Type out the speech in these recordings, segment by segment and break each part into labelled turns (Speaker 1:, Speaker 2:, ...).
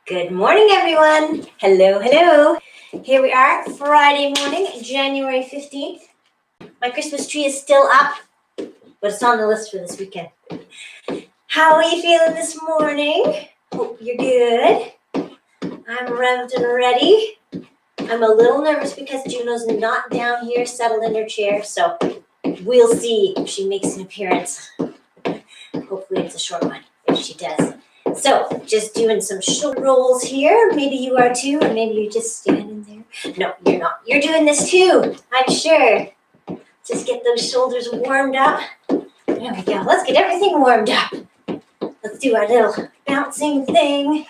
Speaker 1: Good morning, everyone. Hello, hello. Here we are, Friday morning, January 15th. My Christmas tree is still up, but it's on the list for this weekend. How are you feeling this morning? Hope you're good. I'm revved and ready. I'm a little nervous because Juno's not down here settled in her chair, so we'll see if she makes an appearance. Hopefully it's a short one, if she does. So, just doing some shoulder rolls here. Maybe you are too, or maybe you're just standing there. No, you're not. You're doing this too, I'm sure. Just get those shoulders warmed up. There we go. Let's get everything warmed up. Let's do our little bouncing thing.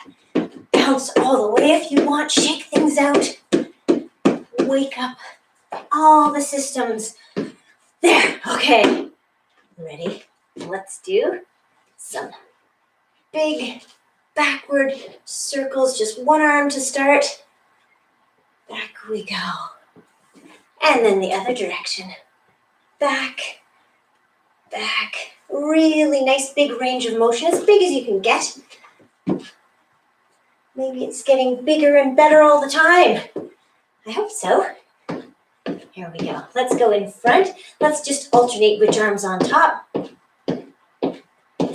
Speaker 1: Bounce all the way if you want. Shake things out. Wake up all the systems. There. Okay. Ready? Let's do some big backward circles, just one arm to start. Back we go. And then the other direction. Back, back. Really nice big range of motion, as big as you can get. Maybe it's getting bigger and better all the time. I hope so. Here we go. Let's go in front. Let's just alternate which arm's on top.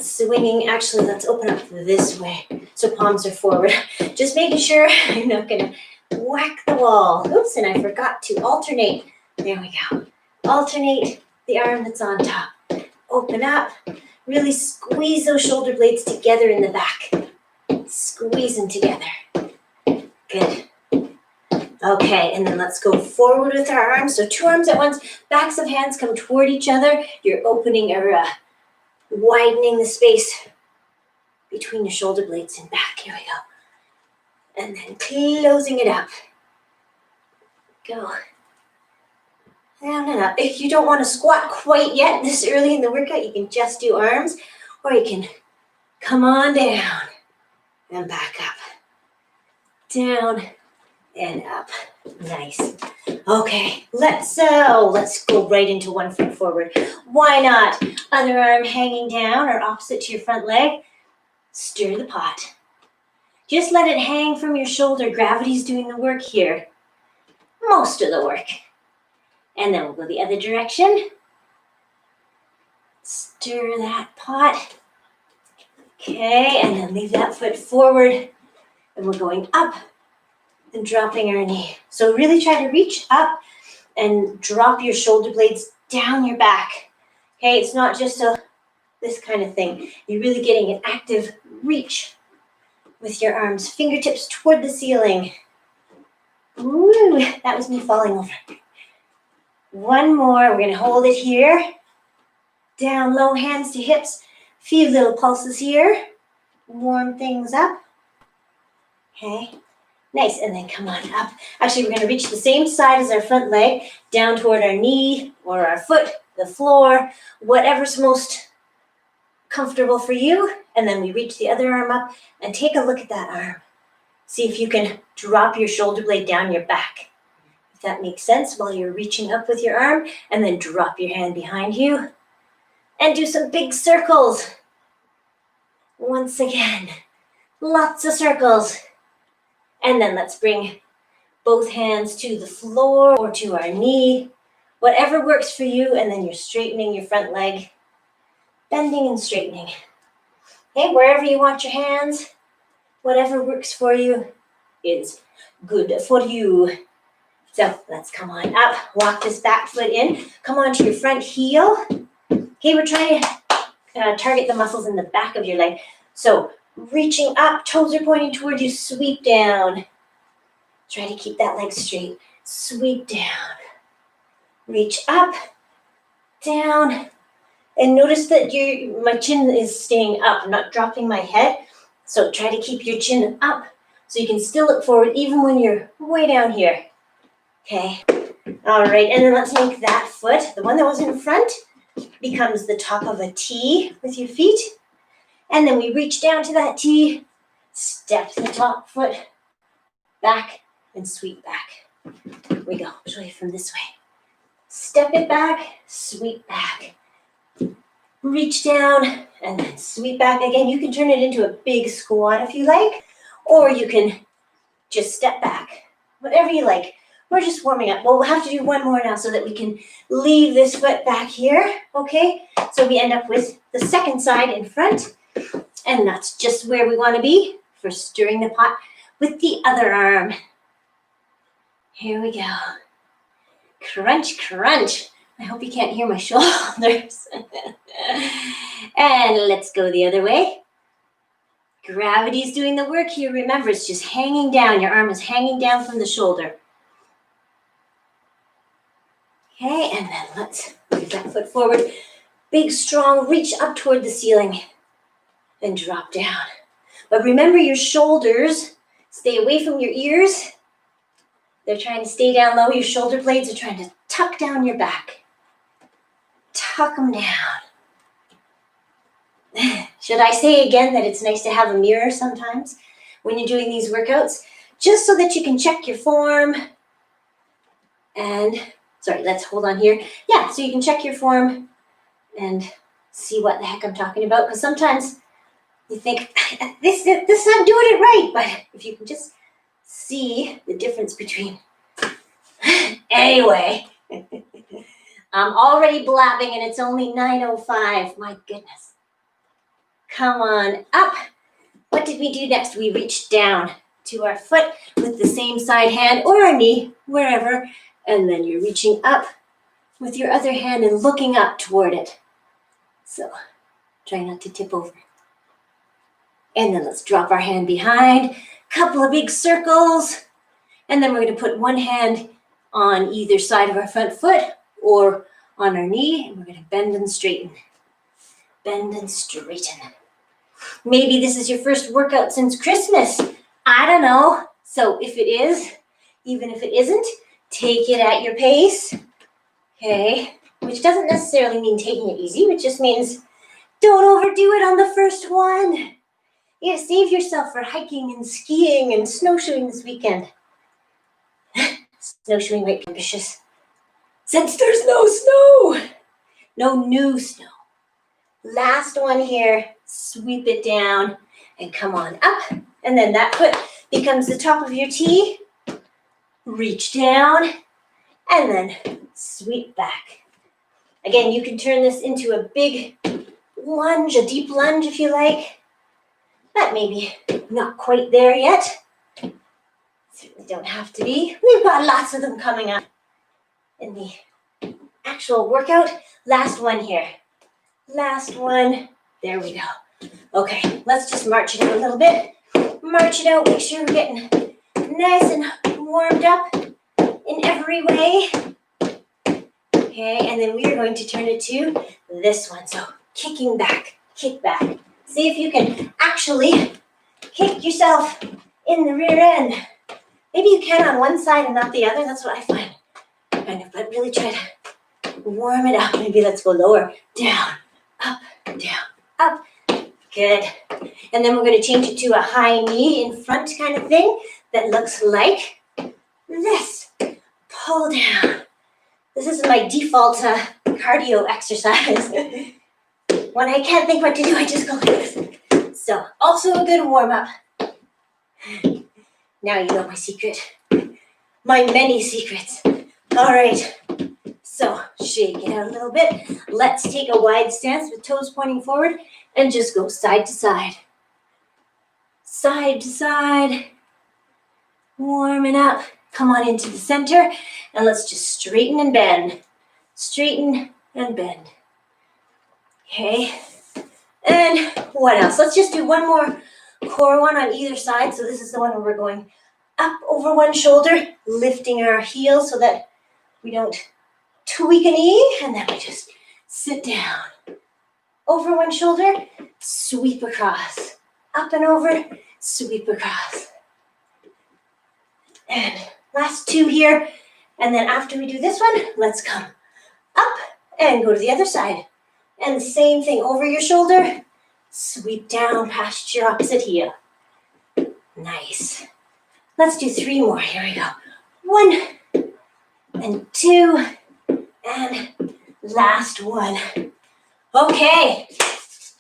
Speaker 1: Swinging, actually, let's open up this way so palms are forward. Just making sure I'm not going to whack the wall. Oops, and I forgot to alternate. There we go. Alternate the arm that's on top. Open up. Really squeeze those shoulder blades together in the back. Squeeze them together. Good. Okay, and then let's go forward with our arms. So 2 arms at once. Backs of hands come toward each other. You're opening or widening the space between your shoulder blades and back. Here we go. And then closing it up. Go. Down and up. If you don't want to squat quite yet this early in the workout, you can just do arms, or you can come on down and back up. Down and up. Nice. Okay, let's go right into 1 foot forward. Why not? Other arm hanging down or opposite to your front leg. Stir the pot. Just let it hang from your shoulder. Gravity's doing the work here. Most of the work. And then we'll go the other direction. Stir that pot. Okay, and then leave that foot forward. And we're going up and dropping our knee. So really try to reach up and drop your shoulder blades down your back. Okay, it's not just this kind of thing. You're really getting an active reach with your arms, fingertips toward the ceiling. Ooh, that was me falling over. 1 more, we're gonna hold it here. Down low, hands to hips. Few little pulses here. Warm things up. Okay. Nice, and then come on up. Actually, we're going to reach the same side as our front leg, down toward our knee or our foot, the floor, whatever's most comfortable for you. And then we reach the other arm up and take a look at that arm. See if you can drop your shoulder blade down your back. If that makes sense, while you're reaching up with your arm, and then drop your hand behind you. And do some big circles. Once again, lots of circles. And then let's bring both hands to the floor or to our knee, whatever works for you, and then you're straightening your front leg, bending and straightening. Okay, wherever you want your hands, whatever works for you is good for you. So let's come on up, walk this back foot in, come onto your front heel. Okay, we're trying to target the muscles in the back of your leg. So reaching up, toes are pointing toward you, sweep down. Try to keep that leg straight. Sweep down. Reach up, down. And notice that my chin is staying up. I'm not dropping my head. So try to keep your chin up so you can still look forward even when you're way down here. Okay. All right, and then let's make that foot, the one that was in front, becomes the top of a T with your feet. And then we reach down to that T, step the top foot back, and sweep back. Here we go. I'll show you from this way. Step it back, sweep back. Reach down, and then sweep back again. You can turn it into a big squat if you like, or you can just step back, whatever you like. We're just warming up. Well, we'll have to do one more now so that we can leave this foot back here, okay? So we end up with the second side in front, and that's just where we want to be for stirring the pot with the other arm. Here we go. Crunch, crunch. I hope you can't hear my shoulders. And let's go the other way. Gravity's doing the work here. Remember, it's just hanging down. Your arm is hanging down from the shoulder. Okay, and then let's move that foot forward. Big, strong reach up toward the ceiling and drop down. But remember, your shoulders stay away from your ears. They're trying to stay down low. Your shoulder blades are trying to tuck down your back. Tuck them down. Should I say again that it's nice to have a mirror sometimes when you're doing these workouts, just so that you can check your form and, sorry, let's hold on here. Yeah, so you can check your form and see what the heck I'm talking about, because sometimes you think, this I'm doing it right, but if you can just see the difference between. Anyway, I'm already blabbing and it's only 9:05. My goodness. Come on up. What did we do next? We reached down to our foot with the same side hand or our knee, wherever, and then you're reaching up with your other hand and looking up toward it. So try not to tip over. And then let's drop our hand behind, couple of big circles, and then we're going to put one hand on either side of our front foot or on our knee, and we're going to bend and straighten. Bend and straighten. Maybe this is your first workout since Christmas. I don't know. So if it is, even if it isn't, take it at your pace. Okay, which doesn't necessarily mean taking it easy, which just means don't overdo it on the first one. You gotta save yourself for hiking and skiing and snowshoeing this weekend. Snowshoeing might be ambitious, since there's no snow. No new snow. Last one here, sweep it down and come on up. And then that foot becomes the top of your T. Reach down and then sweep back. Again, you can turn this into a big lunge, a deep lunge if you like. But maybe not quite there yet. Certainly don't have to be. We've got lots of them coming up in the actual workout. Last one here. Last one. There we go. Okay, let's just march it out a little bit. March it out. Make sure we're getting nice and warmed up in every way. Okay, and then we are going to turn it to this one. So kicking back, kick back. See if you can actually kick yourself in the rear end. Maybe you can on one side and not the other. That's what I find. Kind of, but really try to warm it up. Maybe let's go lower. Down, up, down, up. Good. And then we're going to change it to a high knee in front kind of thing that looks like this. Pull down. This is my default cardio exercise. When I can't think what to do, I just go like this. So, also a good warm-up. Now you know my secret. My many secrets. All right. So, shake it out a little bit. Let's take a wide stance with toes pointing forward and just go side to side. Side to side. Warming up. Come on into the center and let's just straighten and bend. Straighten and bend. Okay. And what else? Let's just do one more core one on either side. So this is the one where we're going up over one shoulder, lifting our heel so that we don't tweak a knee, and then we just sit down. Over one shoulder, sweep across. Up and over, sweep across. And last two here. And then after we do this one, let's come up and go to the other side. And the same thing, over your shoulder, sweep down past your opposite heel. Nice. Let's do three more. Here we go. 1 and 2 and last one. Okay,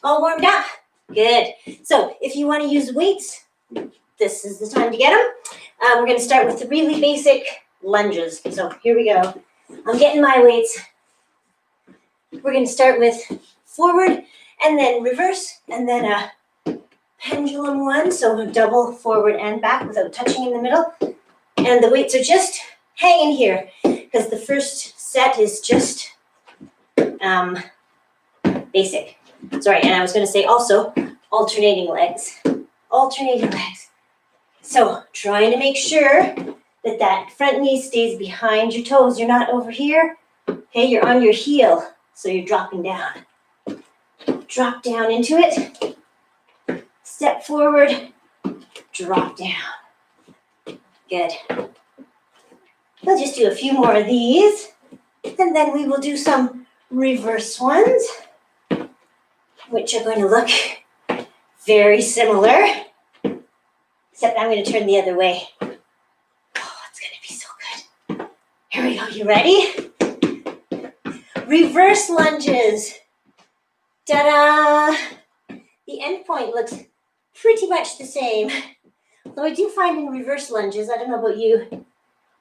Speaker 1: all warmed up. Good. So if you want to use weights, this is the time to get them. We're going to start with the really basic lunges. So here we go. I'm getting my weights. We're going to start with forward and then reverse and then a pendulum one. So double forward and back without touching in the middle. And the weights are just hanging here because the first set is just basic. Sorry, and I was going to say also alternating legs. Alternating legs. So trying to make sure that that front knee stays behind your toes. You're not over here. Okay, you're on your heel. So you're dropping down. Drop down into it. Step forward. Drop down. Good. We'll just do a few more of these. And then we will do some reverse ones, which are going to look very similar. Except I'm going to turn the other way. Oh, it's going to be so good. Here we go. You ready? Reverse lunges. Ta-da! The end point looks pretty much the same. Though I do find in reverse lunges, I don't know about you,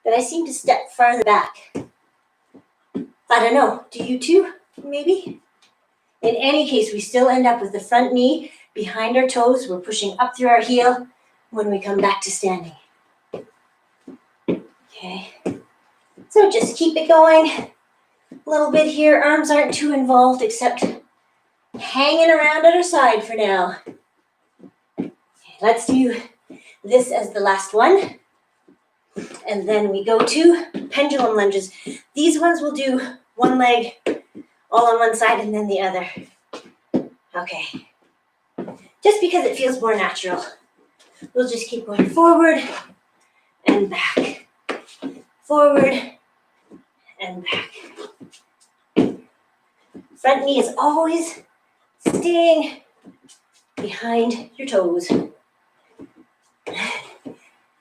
Speaker 1: that I seem to step farther back. I don't know. Do you too? Maybe? In any case, we still end up with the front knee behind our toes. We're pushing up through our heel when we come back to standing. Okay. So just keep it going. A little bit here. Arms aren't too involved except hanging around at our side for now. Okay, let's do this as the last one. And then we go to pendulum lunges. These ones will do one leg all on one side and then the other. Okay. Just because it feels more natural. We'll just keep going forward and back. Forward and back. Front knee is always staying behind your toes.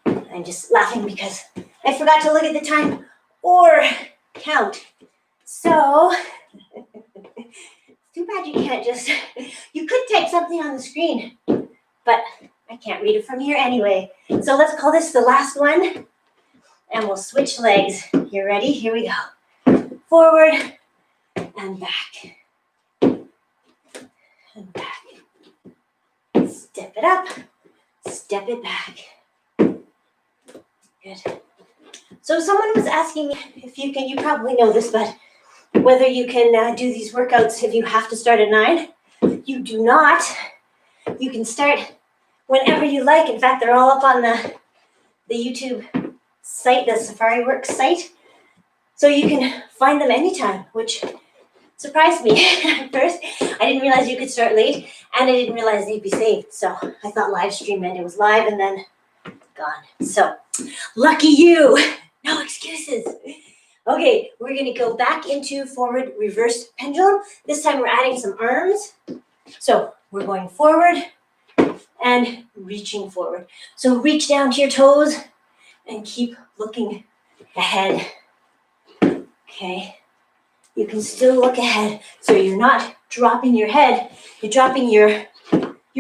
Speaker 1: I'm just laughing because I forgot to look at the time or count. So, too bad you can't just, you could type something on the screen, but I can't read it from here anyway. So let's call this the last one and we'll switch legs. You ready? Here we go. Forward and back. And back. Step it up. Step it back. Good. So someone was asking if you can, you probably know this, but whether you can do these workouts if you have to start at 9. You do not. You can start whenever you like. In fact, they're all up on the YouTube site, the Safari Works site. So you can find them anytime, which surprised me at first. I didn't realize you could start late, and I didn't realize they'd be saved. So I thought live stream meant it was live and then gone. So lucky you. No excuses. Okay, we're going to go back into forward reverse pendulum. This time we're adding some arms. So we're going forward and reaching forward. So reach down to your toes and keep looking ahead. Okay. You can still look ahead. So you're not dropping your head. You're dropping your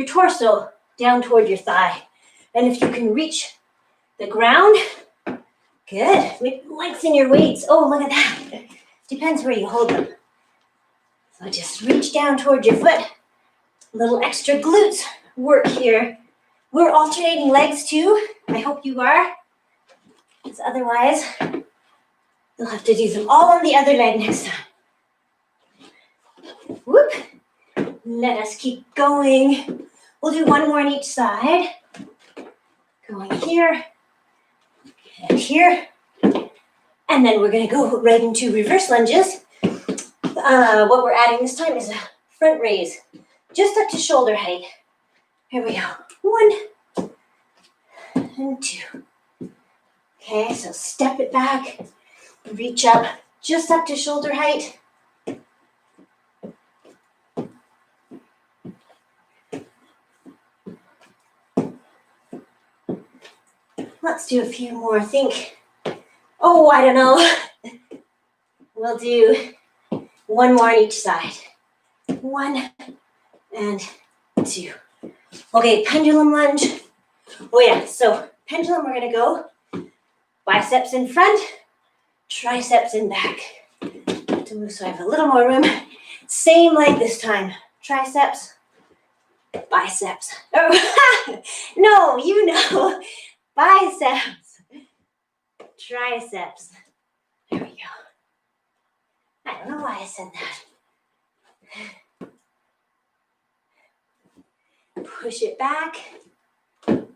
Speaker 1: torso down toward your thigh. And if you can reach the ground, good. Lengthen your weights. Oh, look at that. Depends where you hold them. So just reach down toward your foot. A little extra glutes work here. We're alternating legs too. I hope you are. Because otherwise, you'll have to do them all on the other leg next time. Whoop. Let us keep going. We'll do one more on each side. Going here. And here. And then we're going to go right into reverse lunges. What we're adding this time is a front raise. Just up to shoulder height. Here we go. 1 and 2. Okay, so step it back. Reach up just up to shoulder height. Let's do a few more. Think. Oh, I don't know. We'll do one more on each side. 1 and 2. Okay, pendulum lunge. Oh yeah, so pendulum, we're gonna go biceps in front, triceps in back. To move so I have a little more room. Same leg this time. Triceps, biceps. Oh, no, you know. Biceps, triceps. There we go. I don't know why I said that. Push it back.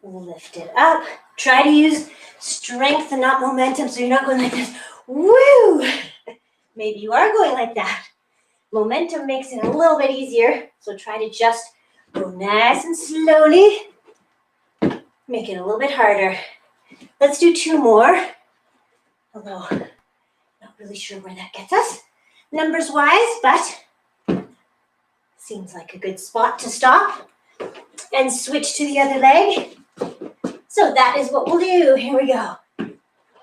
Speaker 1: Lift it up. Try to use strength and not momentum so you're not going like this. Woo! Maybe you are going like that. Momentum makes it a little bit easier, so try to just go nice and slowly. Make it a little bit harder. Let's do 2 more. Although, not really sure where that gets us, numbers-wise, but seems like a good spot to stop. And switch to the other leg. So that is what we'll do. Here we go.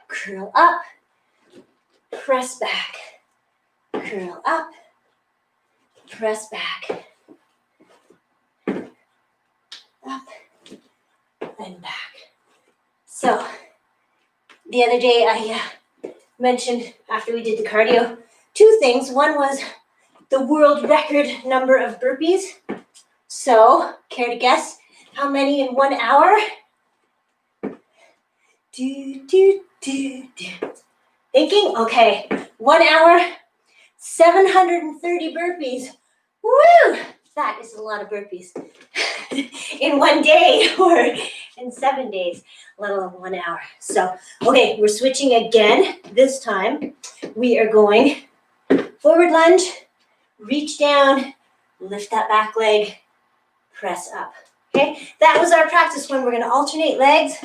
Speaker 1: Curl up, press back. Curl up, press back. Up and back. So the other day I mentioned after we did the cardio 2 things. One was the world record number of burpees. So, care to guess how many in 1 hour? Thinking? Okay, 1 hour, 730 burpees. Woo! That is a lot of burpees in 1 day or in 7 days, let alone 1 hour. So, okay, we're switching again. This time, we are going forward lunge, reach down, lift that back leg, press up. Okay, that was our practice one. We're going to alternate legs.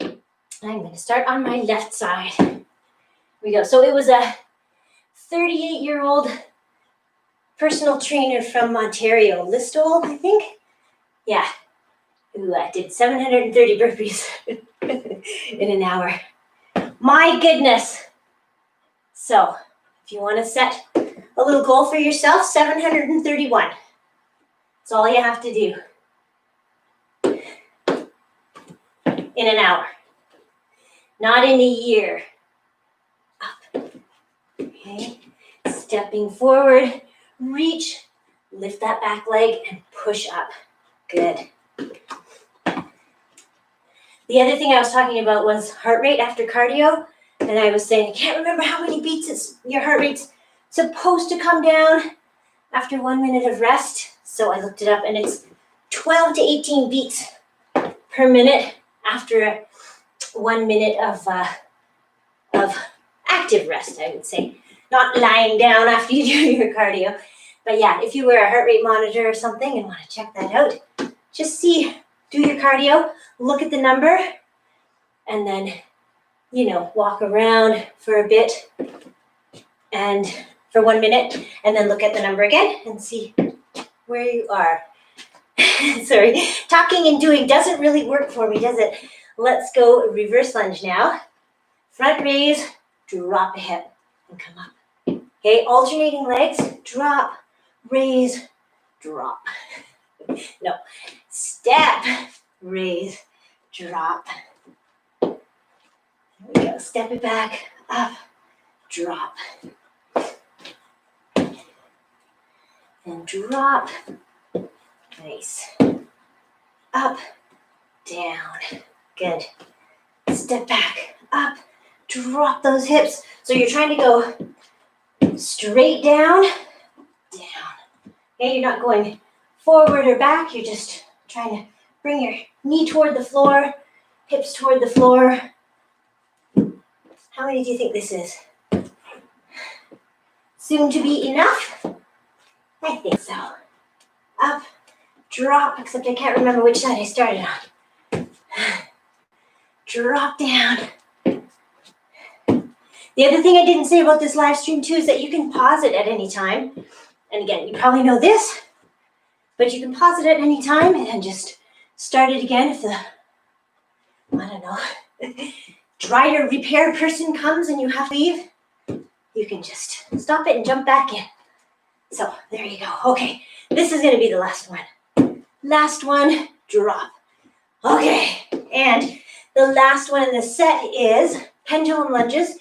Speaker 1: I'm going to start on my left side. Here we go. So it was a 38-year-old personal trainer from Ontario, Listowel, I think. Yeah, who did 730 burpees in an hour. My goodness. So if you want to set a little goal for yourself, 731. That's all you have to do in an hour, not in a year. Up. Okay. Stepping forward, reach, lift that back leg and push up. Good. The other thing I was talking about was heart rate after cardio. And I was saying, I can't remember how many beats your heart rate's supposed to come down after 1 minute of rest. So I looked it up and it's 12 to 18 beats per minute after 1 minute of active rest, I would say. Not lying down after you do your cardio. But yeah, if you wear a heart rate monitor or something and want to check that out, just see, do your cardio, look at the number, and then, you know, walk around for a bit and for 1 minute, and then look at the number again and see where you are. Sorry, talking and doing doesn't really work for me, does it? Let's go reverse lunge now. Front raise, drop a hip, and come up. Okay, alternating legs, drop, raise, drop. No, step, raise, drop. There we go, step it back, up, drop. And drop. Nice. Up, down. Good. Step back, up, drop those hips. So you're trying to go straight down, down. Okay, you're not going forward or back. You're just trying to bring your knee toward the floor, hips toward the floor. How many do you think this is? Soon to be enough? I think so. Up, drop, except I can't remember which side I started on. Drop down. The other thing I didn't say about this live stream too is that you can pause it at any time. And again, you probably know this, but you can pause it at any time and then just start it again if the, I don't know, dryer repair person comes and you have to leave. You can just stop it and jump back in. So there you go. Okay, this is going to be the last one. Last one, drop. Okay, And the last one in the set is pendulum lunges.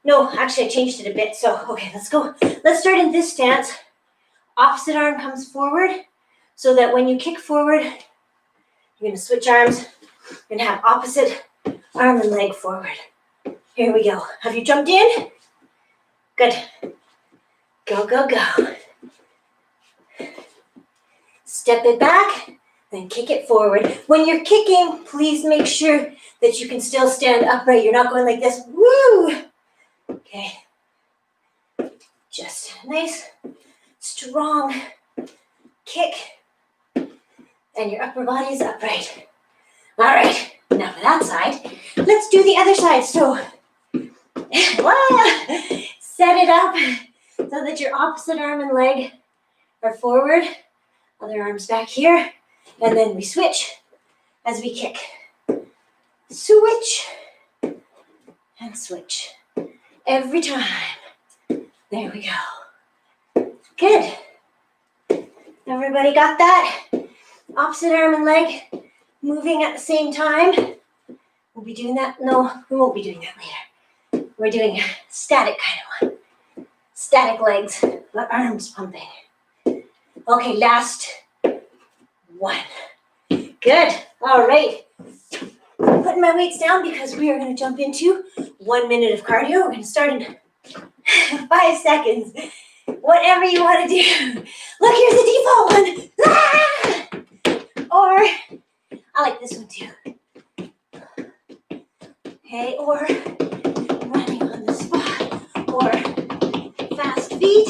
Speaker 1: No, actually I changed it a bit. So, okay, let's go. Let's start in this stance. Opposite arm comes forward so that when you kick forward, you're going to switch arms. You're going to have opposite arm and leg forward. Here we go. Have you jumped in? Good. Go, go, go. Step it back, then kick it forward. When you're kicking, please make sure that you can still stand upright. You're not going like this. Woo! Okay. Just a nice, strong kick. And your upper body is upright. All right. Now for that side, let's do the other side. So, set it up so that your opposite arm and leg are forward. Other arms back here. And then we switch as we kick. Switch and switch. Every time. There we go. Good. Everybody got that? Opposite arm and leg moving at the same time. We'll be doing that. No, we won't be doing that later. We're doing a static kind of one. Static legs, but arms pumping. Okay, last one. Good. All right. I'm putting my weights down because we are going to jump into 1 minute of cardio. We're going to start in 5 seconds. Whatever you want to do. Look, here's the default one. Ah! Or, I like this one too. Okay, or running on the spot. Or fast feet.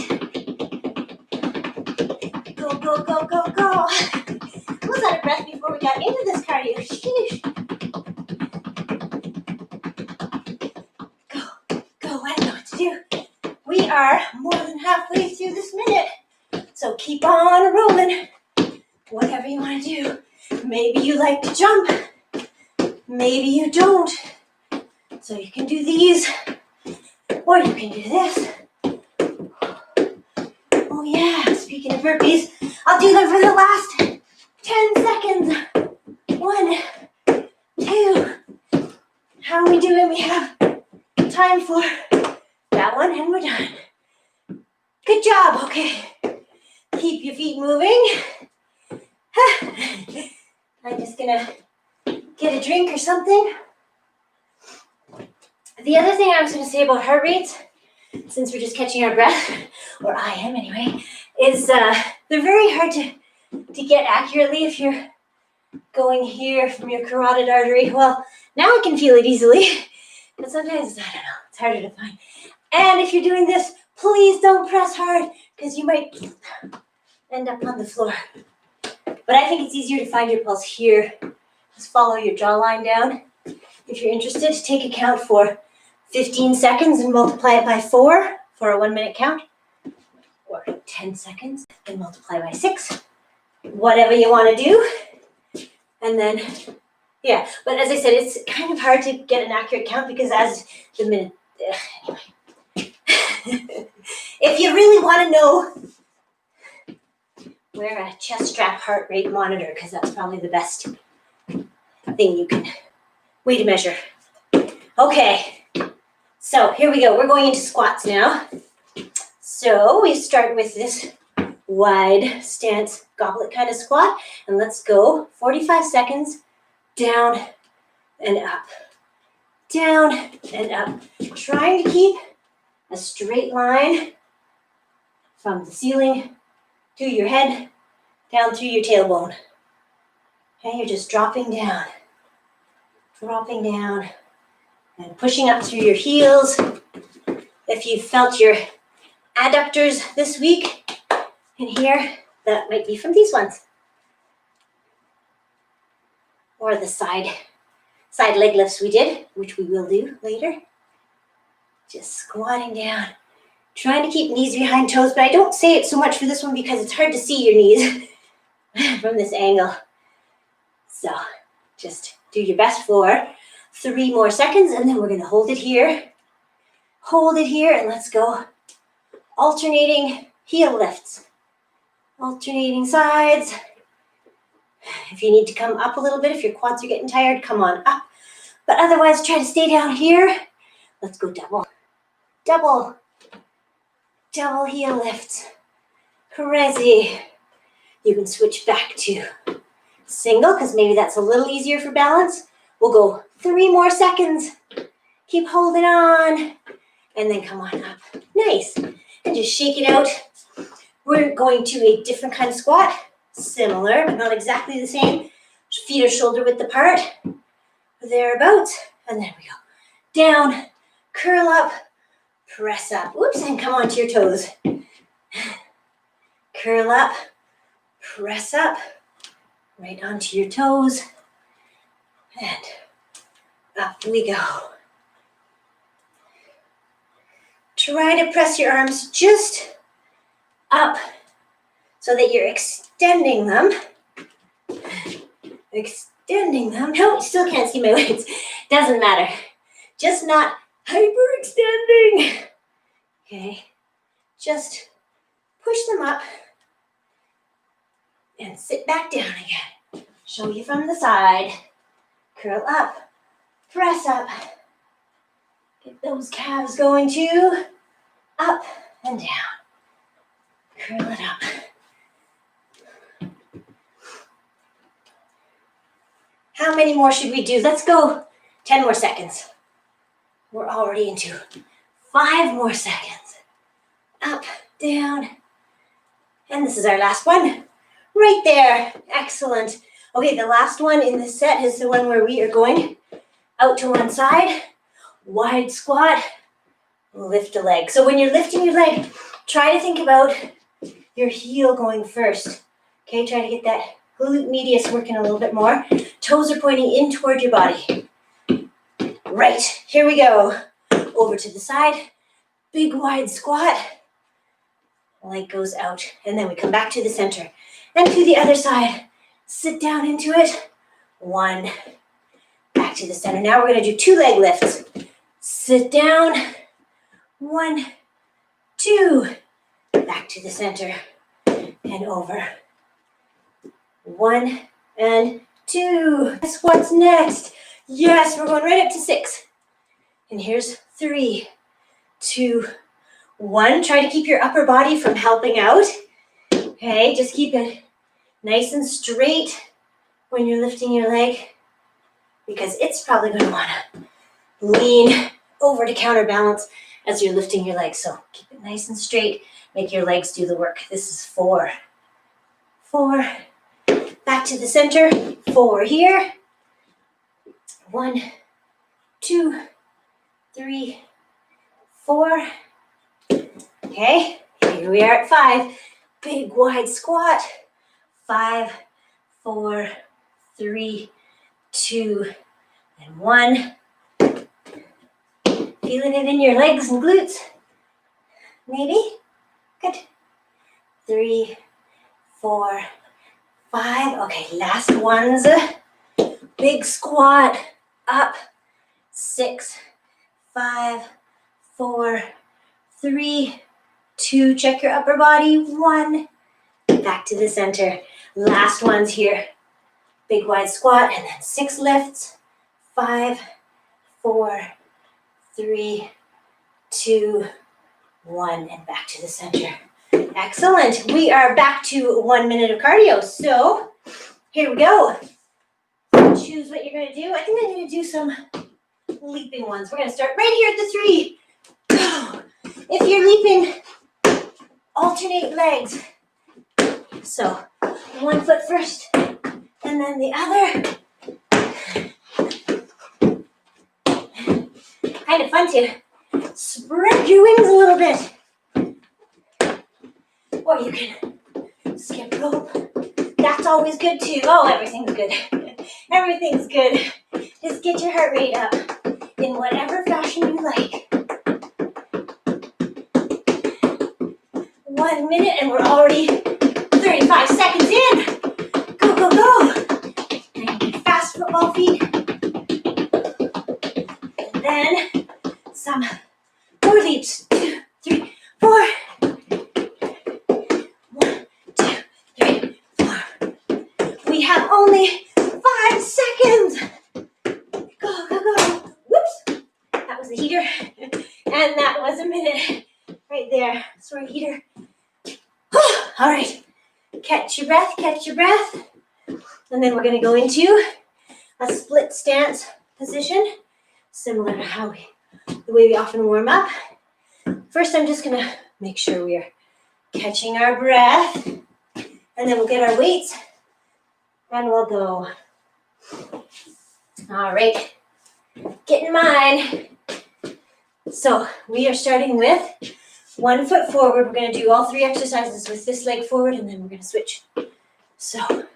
Speaker 1: Go, go, go, go, go. I was out of breath before we got into this cardio. Sheesh. Go, I don't know what to do. We are more than halfway through this minute. So keep on rolling. Whatever you want to do. Maybe you like to jump. Maybe you don't. So you can do these. Or you can do this. Oh yeah, speaking of burpees, I'll do them for the last 10 seconds. 1, 2. How are we doing? We have time for that one and we're done. Good job. Okay. Keep your feet moving. I'm just gonna get a drink or something. The other thing I was gonna say about heart rates, since we're just catching our breath, or I am anyway, is they're very hard to get accurately if you're going here from your carotid artery. Well, now I can feel it easily, but sometimes, I don't know, it's harder to find. And if you're doing this, please don't press hard, because you might end up on the floor. But I think it's easier to find your pulse here. Just follow your jawline down. If you're interested, take a count for 15 seconds and multiply it by 4 for a 1 minute count. Or 10 seconds and multiply by 6. Whatever you want to do. And then, yeah. But as I said, it's kind of hard to get an accurate count because as the minute, anyway. If you really want to know, wear a chest strap heart rate monitor because that's probably the best thing you can way to measure. Okay, so here we go. We're going into squats now. So we start with this wide stance goblet kind of squat, and let's go 45 seconds down and up, down and up. Trying to keep a straight line from the ceiling to your head, down through your tailbone. Okay, you're just dropping down, and pushing up through your heels. If you felt your adductors this week in here, that might be from these ones. Or the side leg lifts we did, which we will do later. Just squatting down, trying to keep knees behind toes, but I don't say it so much for this one because it's hard to see your knees from this angle. So just do your best for 3 more seconds, and then we're going to hold it here, and let's go. Alternating heel lifts, alternating sides, If you need to come up a little bit, if your quads are getting tired, come on up. But otherwise, try to stay down here. Let's go double. Double. Double heel lifts. Crazy. You can switch back to single because maybe that's a little easier for balance. We'll go 3 more seconds. Keep holding on. And then come on up. Nice. And just shake it out. We're going to a different kind of squat. Similar, but not exactly the same. Feet are shoulder width apart. Thereabouts. And then we go down, curl up, press up. Oops, and come onto your toes. Curl up, press up, right onto your toes. And up we go. Try to press your arms just up so that you're extending them. Extending them. No, you still can't see my weights. Doesn't matter. Just not hyperextending. Okay. Just push them up and sit back down again. Show you from the side. Curl up. Press up. Get those calves going too. Up and down. Curl it up. How many more should we do? Let's go 10 more seconds. We're already into 5 more seconds. Up, down. And this is our last one. Right there. Excellent. Okay, the last one in this set is the one where we are going out to one side. Wide squat. Lift a leg. So when you're lifting your leg, try to think about your heel going first. Okay, try to get that glute medius working a little bit more. Toes are pointing in toward your body. Right, here we go. Over to the side. Big wide squat. Leg goes out. And then we come back to the center. And to the other side. Sit down into it. 1. Back to the center. Now we're going to do 2 leg lifts. Sit down. 1, 2. Back to the center. And over. 1 and 2. Guess what's next? Yes, we're going right up to 6. And here's 3, 2, 1. Try to keep your upper body from helping out. Okay, just keep it nice and straight when you're lifting your leg because it's probably going to want to lean over to counterbalance as you're lifting your legs. So keep it nice and straight. Make your legs do the work. This is 4. 4. Back to the center. 4 here. 1, 2, 3, 4. Okay, here we are at 5. Big wide squat. 5, 4, 3, 2, and 1. Feeling it in your legs and glutes? Maybe? Good. 3, 4, 5. Okay, last ones. Big squat. Up. 6, 5, 4, 3, 2. Check your upper body. 1. Back to the center. Last ones here. Big wide squat and then 6 lifts. 5, 4, 3, 2, 1, and back to the center. Excellent. We are back to 1 minute of cardio. So here we go. Choose what you're going to do. I think I'm going to do some leaping ones. We're going to start right here at the 3. Go. If you're leaping, alternate legs. So 1 foot first and then the other. Kind of fun to spread your wings a little bit. Or you can skip rope. That's always good too. Oh, everything's good. Everything's good. Just get your heart rate up in whatever fashion you like. 1 minute and we're already 35 seconds in. Go, go, go. And fast football feet. And then some more leaps. 2, 3, 4. 1, 2, 3, 4. We have a minute. Right there, sore heater. All right, catch your breath, catch your breath. And then we're gonna go into a split stance position, similar to the way we often warm up. First, I'm just gonna make sure we are catching our breath, and then we'll get our weights, and we'll go. All right, get in mind. So we are starting with 1 foot forward. We're gonna do all 3 exercises with this leg forward, and then we're gonna switch. So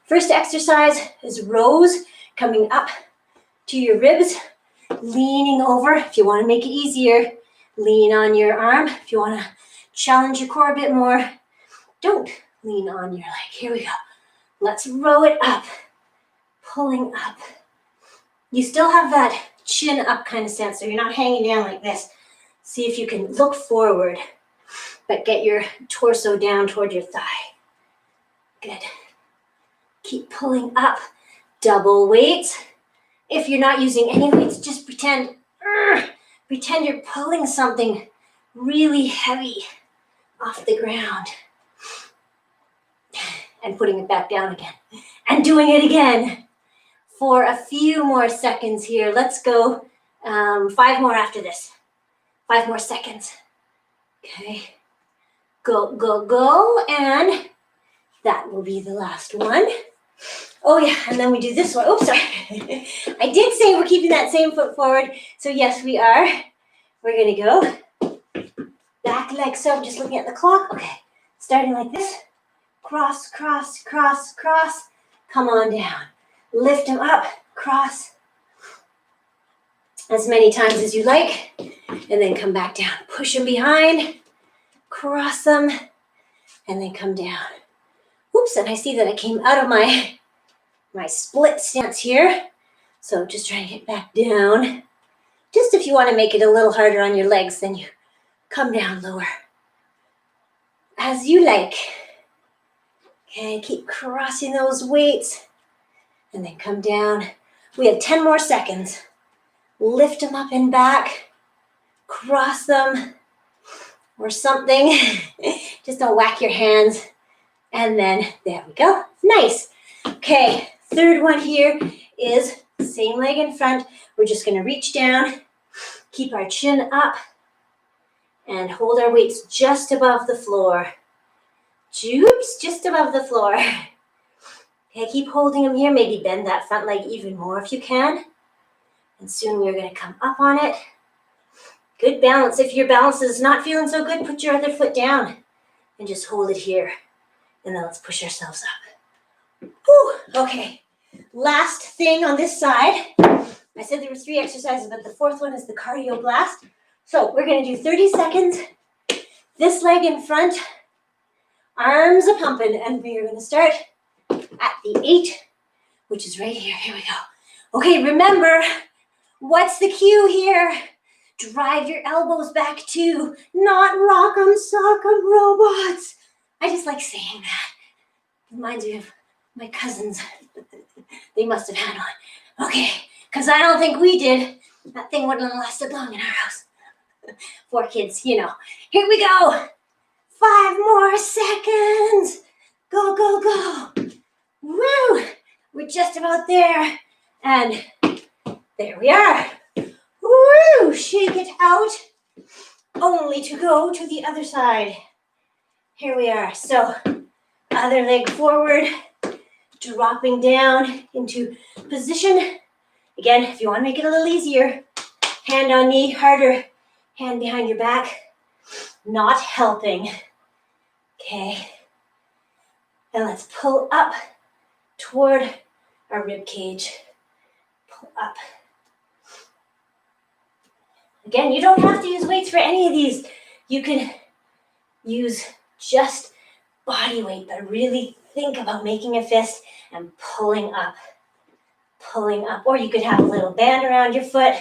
Speaker 1: first exercise is rows coming up to your ribs, leaning over. If you want to make it easier, lean on your arm. If you want to challenge your core a bit more, don't lean on your leg. Here we go. Let's row it up, pulling up. You still have that chin up kind of stance, so you're not hanging down like this. See if you can look forward, but get your torso down toward your thigh. Good. Keep pulling up. Double weights. If you're not using any weights, just pretend you're pulling something really heavy off the ground. And putting it back down again. And doing it again for a few more seconds here. Let's go 5 more after this. 5 more seconds. Okay. Go, go, go. And that will be the last one. Oh yeah, and then we do this one. Oops, sorry. I did say we're keeping that same foot forward. So yes, we are. We're gonna go back leg. So I'm just looking at the clock. Okay, starting like this. Cross, cross, cross, cross. Come on down. Lift them up, cross. As many times as you like. And then come back down. Push them behind. Cross them. And then come down. Oops, and I see that I came out of my split stance here. So just trying to get back down. Just if you want to make it a little harder on your legs, then you come down lower. As you like. Okay, keep crossing those weights. And then come down. We have 10 more seconds. Lift them up and back. Cross them. Or something. Just don't whack your hands. And then, there we go. Nice. Okay, third one here is same leg in front. We're just going to reach down, keep our chin up, and hold our weights just above the floor. Oops, just above the floor. Okay, keep holding them here. Maybe bend that front leg even more if you can. And soon we're going to come up on it. Good balance. If your balance is not feeling so good, put your other foot down and just hold it here. And then let's push ourselves up. Whew, okay, last thing on this side. I said there was 3 exercises, but the 4th one is the cardio blast. So we're going to do 30 seconds. This leg in front, arms are pumping, and we are going to start at the 8, which is right here. Here we go. Okay, remember, what's the cue here? Drive your elbows back to not rock'em sock'em robots. I just like saying that. It reminds me of my cousins. They must have had one. Okay, because I don't think we did. That thing wouldn't have lasted long in our house. 4 kids, you know. Here we go. 5 more seconds. Go, go, go. Woo! We're just about there. And there we are. Woo! Shake it out. Only to go to the other side. Here we are. So, other leg forward, dropping down into position. Again, if you want to make it a little easier, hand on knee, harder, hand behind your back, not helping. Okay. And let's pull up toward our rib cage. Pull up. Again, you don't have to use weights for any of these. You can use just body weight, but really think about making a fist and pulling up. Pulling up. Or you could have a little band around your foot,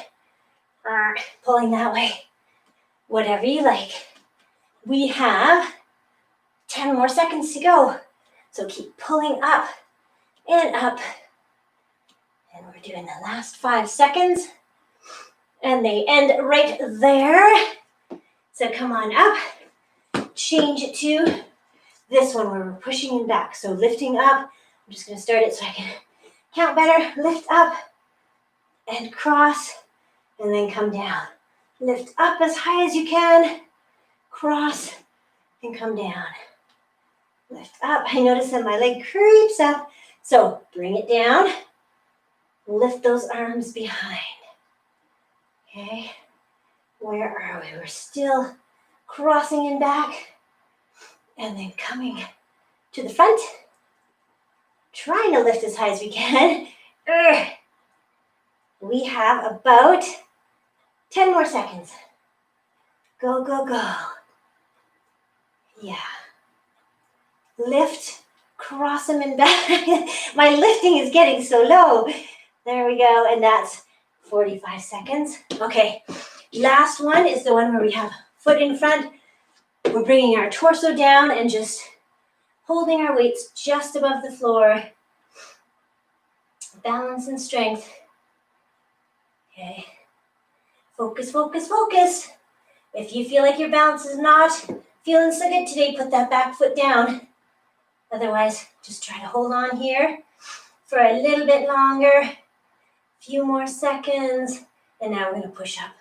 Speaker 1: pulling that way. Whatever you like. We have 10 more seconds to go. So keep pulling up and up. And we're doing the last 5 seconds. And they end right there. So come on up, change it to this one where we're pushing in back. So lifting up, I'm just gonna start it so I can count better. Lift up and cross, and then come down. Lift up as high as you can, cross, and come down. Lift up. I notice that my leg creeps up, so bring it down. Lift those arms behind. Okay, where are we? We're still crossing in back, and then coming to the front. Trying to lift as high as we can. We have about 10 more seconds. Go, go, go. Yeah. Lift, cross them in back. My lifting is getting so low. There we go, and that's 45 seconds. Okay, last one is the one where we have foot in front. We're bringing our torso down and just holding our weights just above the floor. Balance and strength. Okay. Focus, focus, focus. If you feel like your balance is not feeling so good today, put that back foot down. Otherwise, just try to hold on here for a little bit longer. Few more seconds. And now we're going to push up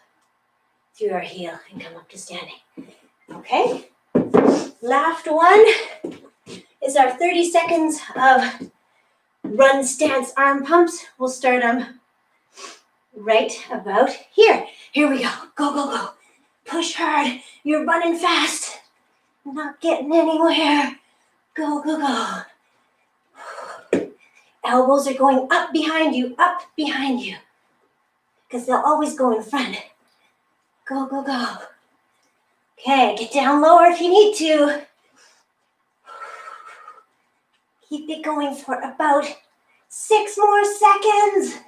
Speaker 1: through our heel and come up to standing. Okay. Last one is our 30 seconds of run, stance, arm pumps. We'll start them right about here. Here we go. Go, go, go. Push hard. You're running fast. Not getting anywhere. Go, go, go. Elbows are going up behind you, because they'll always go in front. Go, go, go. Okay, get down lower if you need to. Keep it going for about 6 more seconds.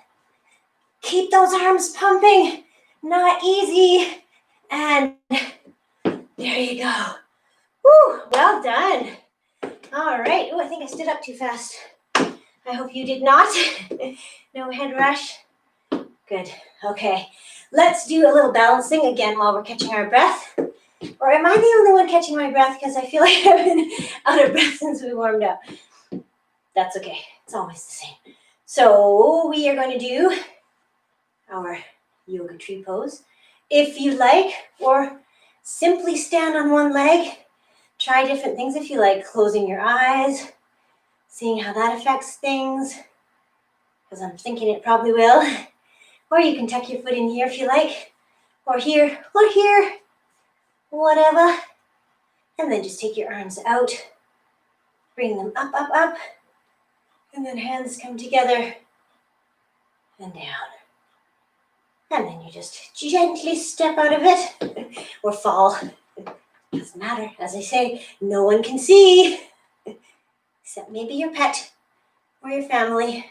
Speaker 1: Keep those arms pumping. Not easy. And there you go. Woo, well done. All right. Oh, I think I stood up too fast. I hope you did not. No head rush. Good. Okay. Let's do a little balancing again while we're catching our breath. Or am I the only one catching my breath? Because I feel like I've been out of breath since we warmed up. That's okay. It's always the same. So we are going to do our yoga tree pose. If you like, or simply stand on one leg. Try different things if you like. Closing your eyes. Seeing how that affects things. Because I'm thinking it probably will. Or you can tuck your foot in here if you like. Or here. Whatever. And then just take your arms out. Bring them up, up, up. And then hands come together. And down. And then you just gently step out of it. Or fall. Doesn't matter. As I say, no one can see. Except maybe your pet. Or your family.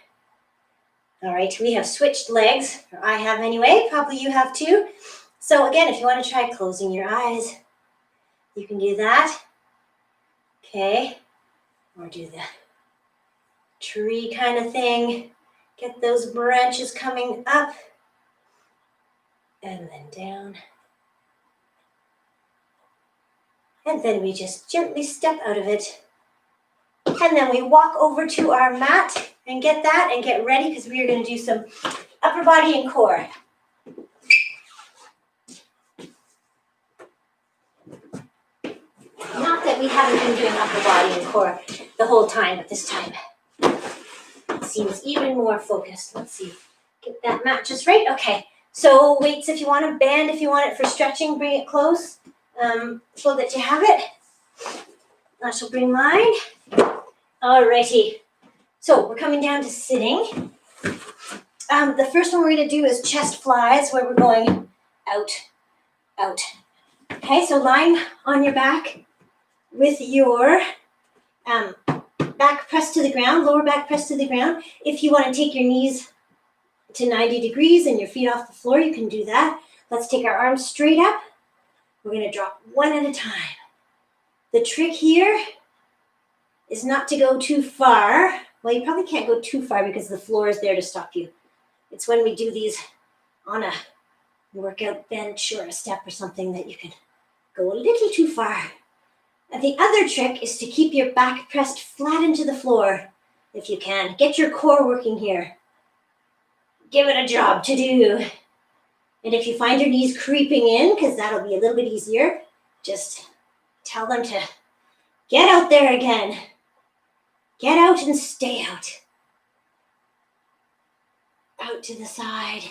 Speaker 1: All right, we have switched legs. Or I have anyway. Probably you have too. So again, if you want to try closing your eyes, you can do that. Okay. Or do the tree kind of thing. Get those branches coming up. And then down. And then we just gently step out of it. And then we walk over to our mat and get that and get ready because we are going to do some upper body and core. Not that we haven't been doing upper body and core the whole time, but this time it seems even more focused. Let's see. Get that mat just right. Okay. So weights if you want to, band if you want it for stretching, bring it close so that you have it. I shall bring mine. Alrighty. So we're coming down to sitting. The first one we're going to do is chest flies, where we're going out, out. Okay, so lying on your back with your back pressed to the ground, lower back pressed to the ground. If you want to take your knees to 90 degrees and your feet off the floor, you can do that. Let's take our arms straight up. We're going to drop one at a time. The trick here is not to go too far. Well, you probably can't go too far because the floor is there to stop you. It's when we do these on a workout bench or a step or something that you can go a little too far. And the other trick is to keep your back pressed flat into the floor if you can. Get your core working here. Give it a job to do. And if you find your knees creeping in, because that'll be a little bit easier, just tell them to get out there again. Get out and stay out. Out to the side.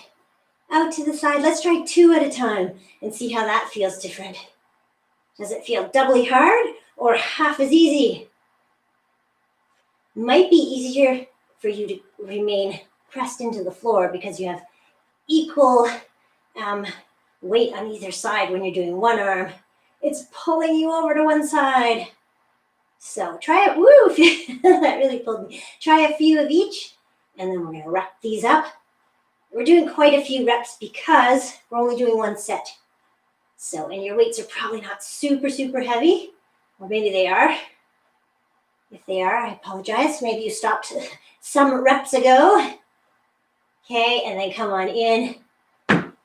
Speaker 1: Out to the side. Let's try 2 at a time and see how that feels different. Does it feel doubly hard or half as easy? Might be easier for you to remain pressed into the floor because you have equal weight on either side when you're doing one arm. It's pulling you over to one side. So try it. Woo! That really pulled me. Try a few of each, and then we're going to wrap these up. We're doing quite a few reps because we're only doing 1 set. So, and your weights are probably not super, super heavy, or maybe they are. If they are, I apologize. Maybe you stopped some reps ago. Okay, and then come on in.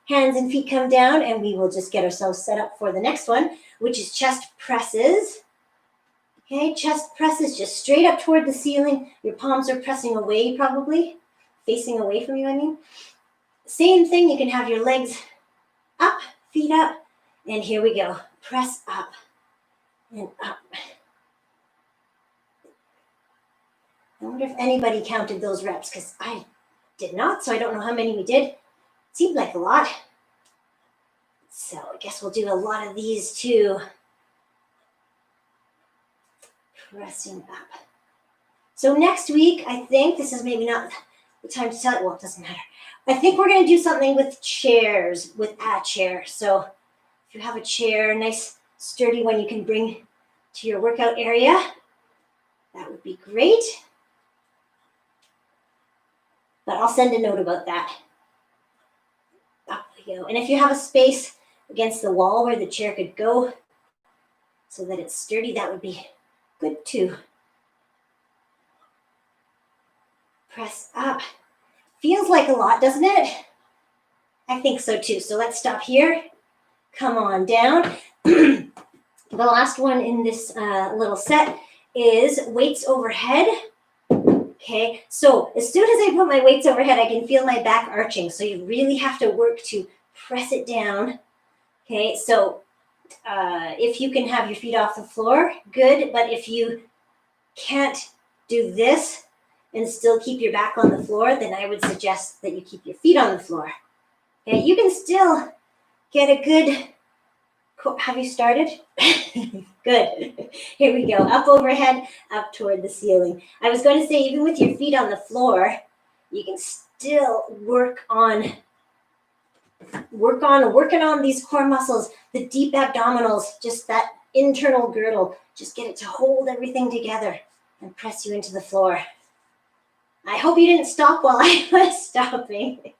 Speaker 1: Hands and feet come down, and we will just get ourselves set up for the next one, which is chest presses. Okay, chest presses just straight up toward the ceiling. Your palms are pressing away probably, facing away from you, I mean. Same thing, you can have your legs up, feet up, and here we go. Press up and up. I wonder if anybody counted those reps, because I did not, so I don't know how many we did. It seemed like a lot. So I guess we'll do a lot of these too. Pressing up. So next week, I think, this is maybe not the time to tell it, well, it doesn't matter. I think we're going to do something with chairs, with a chair. So if you have a chair, a nice sturdy one you can bring to your workout area, that would be great. But I'll send a note about that. Up we go. And if you have a space against the wall where the chair could go so that it's sturdy, that would be good too. Press up. Feels like a lot, doesn't it? I think so too. So let's stop here. Come on down. The last one in this little set is weights overhead. Okay, so as soon as I put my weights overhead, I can feel my back arching. So you really have to work to press it down. Okay, so if you can have your feet off the floor, good. But if you can't do this and still keep your back on the floor, then I would suggest that you keep your feet on the floor. Okay, you can still get a good, have you started? Good. Here we go. Up overhead, up toward the ceiling. I was going to say, even with your feet on the floor, you can still working on these core muscles, the deep abdominals, just that internal girdle. Just get it to hold everything together and press you into the floor. I hope you didn't stop while I was stopping.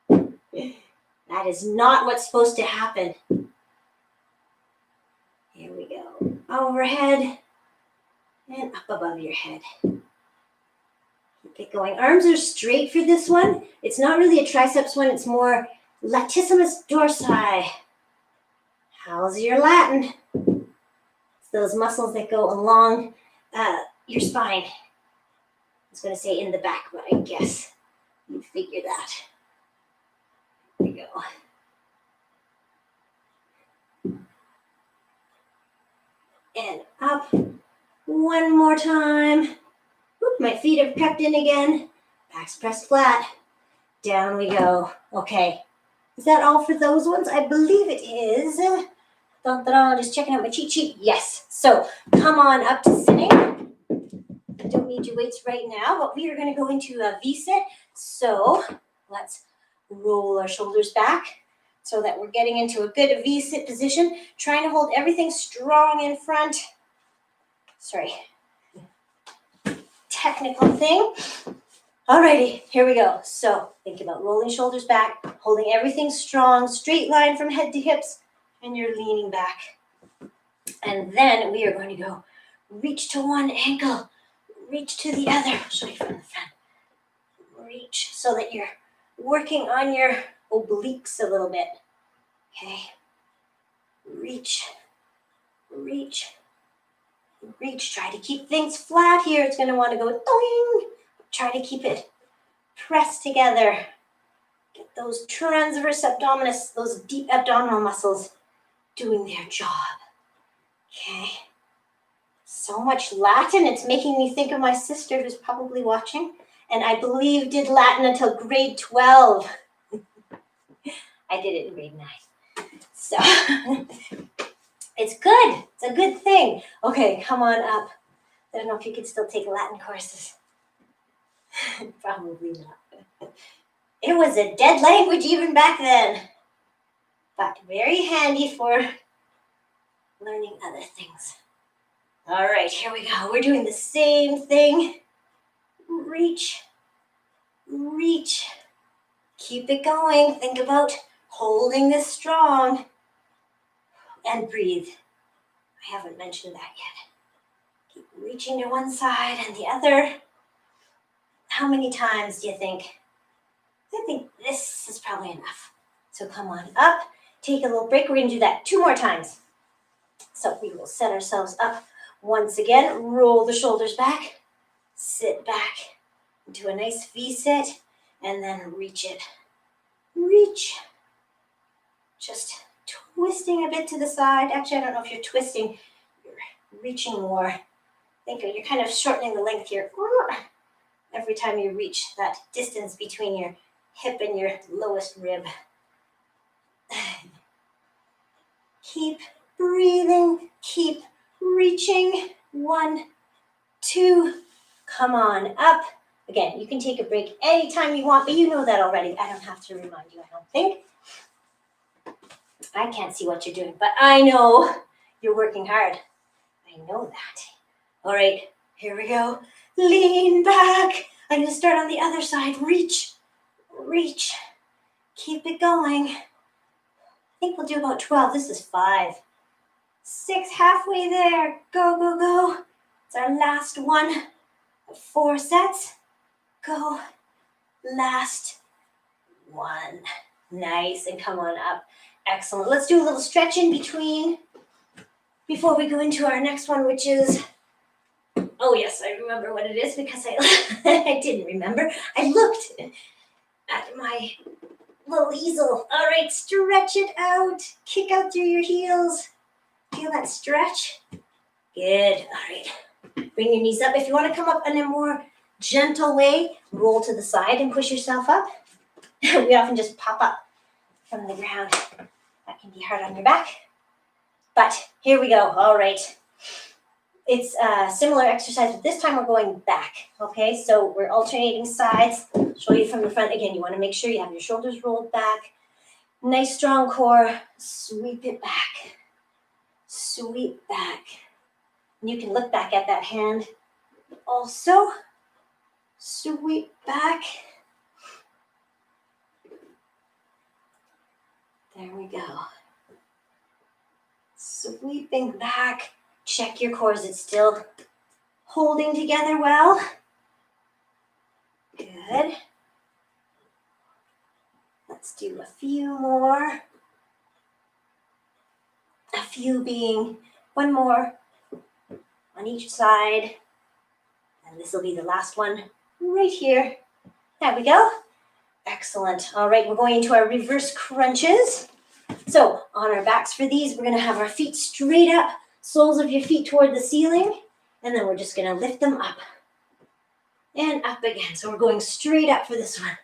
Speaker 1: That is not what's supposed to happen. Here we go. Overhead and up above your head. Keep it going. Arms are straight for this one. It's not really a triceps one. It's more latissimus dorsi. How's your Latin? It's those muscles that go along your spine. I was going to say in the back, but I guess you figure that. There we go. And up. One more time. Oop, my feet have crept in again. Back's pressed flat. Down we go. Okay. Is that all for those ones? I believe it is. Dun-dun-dun, just checking out my cheat sheet. Yes. So come on up to sitting. I don't need your weights right now, but we are going to go into a V-sit. So let's roll our shoulders back so that we're getting into a good V-sit position. Trying to hold everything strong in front. Sorry. Technical thing. Alrighty, here we go. So think about rolling shoulders back, holding everything strong, straight line from head to hips, and you're leaning back. And then we are going to go reach to one ankle, reach to the other. I'll show you from the front. Reach so that you're working on your obliques a little bit. Okay. Reach reach, reach. Try to keep things flat here. It's going to want to go doing. Try to keep it pressed together. Get those transverse abdominis, those deep abdominal muscles doing their job. Okay. So much Latin, it's making me think of my sister who's probably watching, and I believe did Latin until grade 12. I did it in grade 9. So it's good. It's a good thing. Okay, come on up. I don't know if you could still take Latin courses. Probably not. It was a dead language even back then, but very handy for learning other things. All right, here we go. We're doing the same thing. Reach, reach. Keep it going. Think about holding this strong. And breathe. I haven't mentioned that yet. Keep reaching to one side and the other. How many times do you think? I think this is probably enough. So come on up. Take a little break. We're going to do that 2 more times. So we will set ourselves up once again. Roll the shoulders back. Sit back. Do a nice V-sit. And then reach it. Reach. Just twisting a bit to the side. Actually, I don't know if you're twisting. You're reaching more. I think you're kind of shortening the length here. Every time you reach that distance between your hip and your lowest rib. Keep breathing. Keep reaching. 1, 2. Come on up. Again, you can take a break anytime you want, but you know that already. I don't have to remind you, I don't think. I can't see what you're doing, but I know you're working hard. I know that. All right, here we go. Lean back. I'm going to start on the other side. Reach, reach. Keep it going. I think we'll do about 12. This is 5. 6, halfway there. Go, go, go. It's our last one. 4 sets. Go. Last one. Nice, and come on up. Excellent. Let's do a little stretch in between before we go into our next one, which is, oh yes, I remember what it is because I didn't remember. I looked at my little easel. All right, stretch it out. Kick out through your heels. Feel that stretch? Good. All right. Bring your knees up. If you want to come up in a more gentle way, roll to the side and push yourself up. We often just pop up from the ground. That can be hard on your back. But here we go. All right. It's a similar exercise, but this time we're going back. Okay, so we're alternating sides. Show you from the front. Again, you want to make sure you have your shoulders rolled back. Nice strong core. Sweep it back. Sweep back. And you can look back at that hand. Also, sweep back. There we go. Sweeping back. Check your core. Is it still holding together well? Good. Let's do a few more. A few being 1 more on each side. And this will be the last one right here. There we go. Excellent. All right, we're going into our reverse crunches. So on our backs for these, we're going to have our feet straight up, soles of your feet toward the ceiling, and then we're just going to lift them up and up again. So we're going straight up for this one.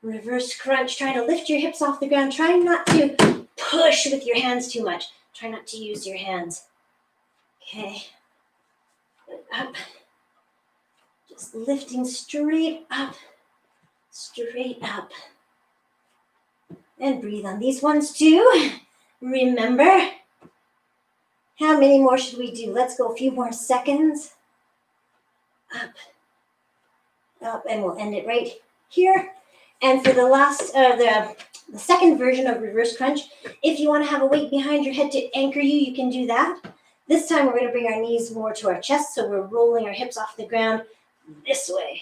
Speaker 1: Reverse crunch, trying to lift your hips off the ground. Try not to push with your hands too much. Try not to use your hands. Okay. Up. Just lifting straight up. Straight up. And breathe on these ones too. Remember, how many more should we do? Let's go a few more seconds. Up. Up, and we'll end it right here. And for the last, the second version of reverse crunch, if you want to have a weight behind your head to anchor you, you can do that. This time we're going to bring our knees more to our chest, so we're rolling our hips off the ground this way.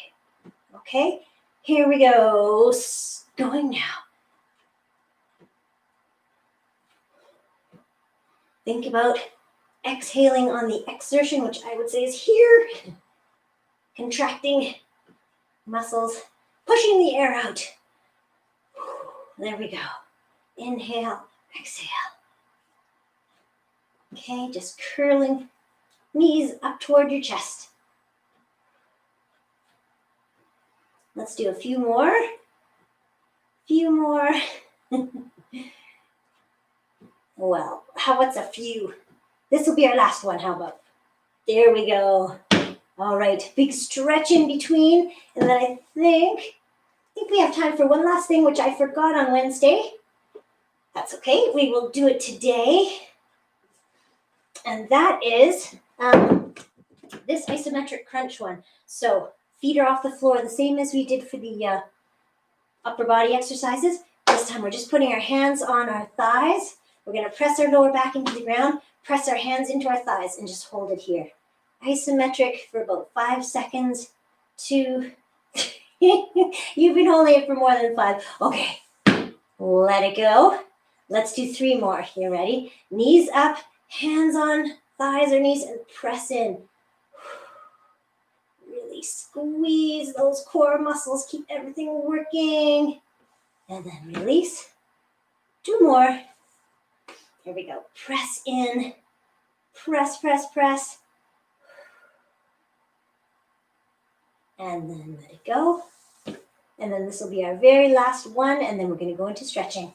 Speaker 1: Okay, here we go. Going now. Think about exhaling on the exertion, which I would say is here. Contracting muscles, pushing the air out. There we go. Inhale, exhale. Okay, just curling knees up toward your chest. Let's do a few more. Well, what's a few? This will be our last one, how about? There we go. All right, big stretch in between. And then I think we have time for one last thing, which I forgot on Wednesday. That's okay, we will do it today. And that is this isometric crunch one. So feet are off the floor, the same as we did for the upper body exercises. This time we're just putting our hands on our thighs. We're going to press our lower back into the ground, press our hands into our thighs, and just hold it here. Isometric for about 5 seconds. 2. You've been holding it for more than 5. Okay, let it go. Let's do 3 more. You ready? Knees up, hands on thighs or knees, and press in. Really squeeze those core muscles. Keep everything working. And then release. 2 more. Here we go. Press in. Press, press, press. And then let it go. And then this will be our very last one, and then we're going to go into stretching.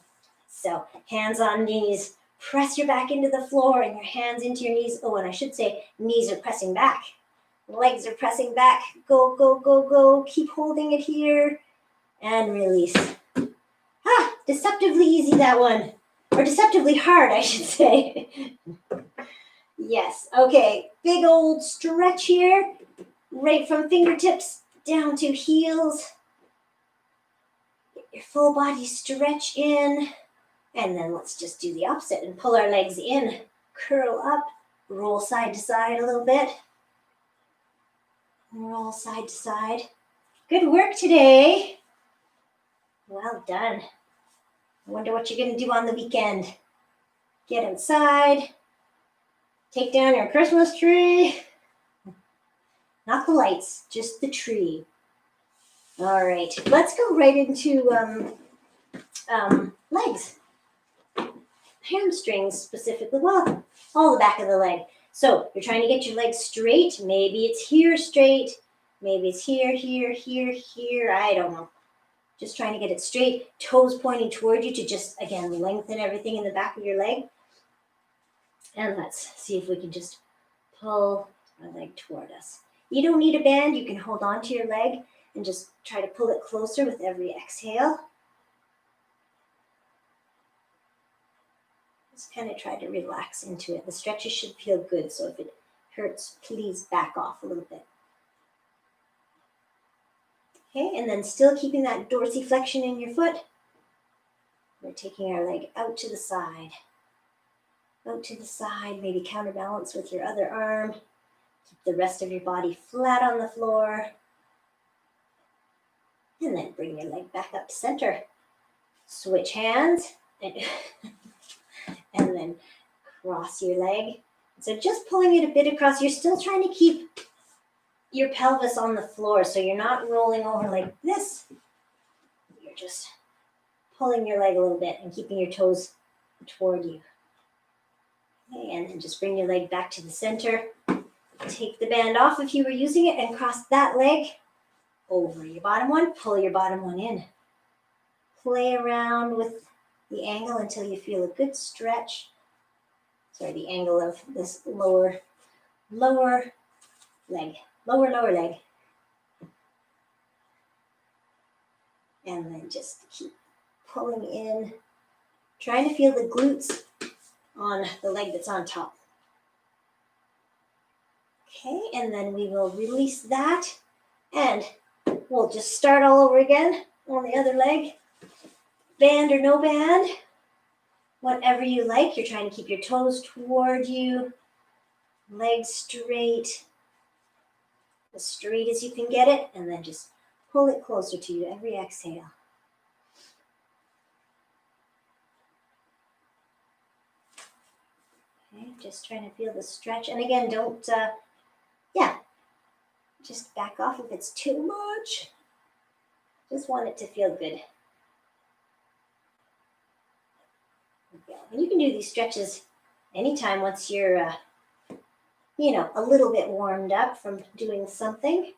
Speaker 1: So hands on knees. Press your back into the floor and your hands into your knees. Oh, and I should say knees are pressing back. Legs are pressing back. Go, go, go, go. Keep holding it here. And release. Deceptively easy, that one. Or deceptively hard, I should say. Yes. Okay. Big old stretch here. Right from fingertips down to heels. Get your full body stretch in. And then let's just do the opposite and pull our legs in. Curl up. Roll side to side a little bit. Roll side to side. Good work today. Well done. I wonder what you're going to do on the weekend. Get inside. Take down your Christmas tree. Not the lights, just the tree. All right, let's go right into legs. Hamstrings specifically, well, all the back of the leg. So you're trying to get your legs straight. Maybe it's here straight. Maybe it's here, here, here, here. I don't know. Just trying to get it straight. Toes pointing toward you to just, again, lengthen everything in the back of your leg. And let's see if we can just pull our leg toward us. You don't need a band. You can hold on to your leg and just try to pull it closer with every exhale. Just kind of try to relax into it. The stretches should feel good, so if it hurts, please back off a little bit. Okay, and then still keeping that dorsiflexion in your foot. We're taking our leg out to the side. Out to the side, maybe counterbalance with your other arm. Keep the rest of your body flat on the floor. And then bring your leg back up to center. Switch hands. And then cross your leg. So just pulling it a bit across. You're still trying to keep your pelvis on the floor, so you're not rolling over like this. You're just pulling your leg a little bit and keeping your toes toward you. Okay, and then just bring your leg back to the center. Take the band off if you were using it and cross that leg over your bottom one. Pull your bottom one in. Play around with the angle until you feel a good stretch. Sorry, the angle of this lower leg. Lower leg. And then just keep pulling in. Trying to feel the glutes on the leg that's on top. Okay, and then we will release that. And we'll just start all over again on the other leg. Band or no band. Whatever you like. You're trying to keep your toes toward you. Legs straight. As straight as you can get it, and then just pull it closer to you every exhale. Okay. Just trying to feel the stretch. And again, don't, just back off if it's too much. Just want it to feel good. And you can do these stretches anytime once you're, a little bit warmed up from doing something.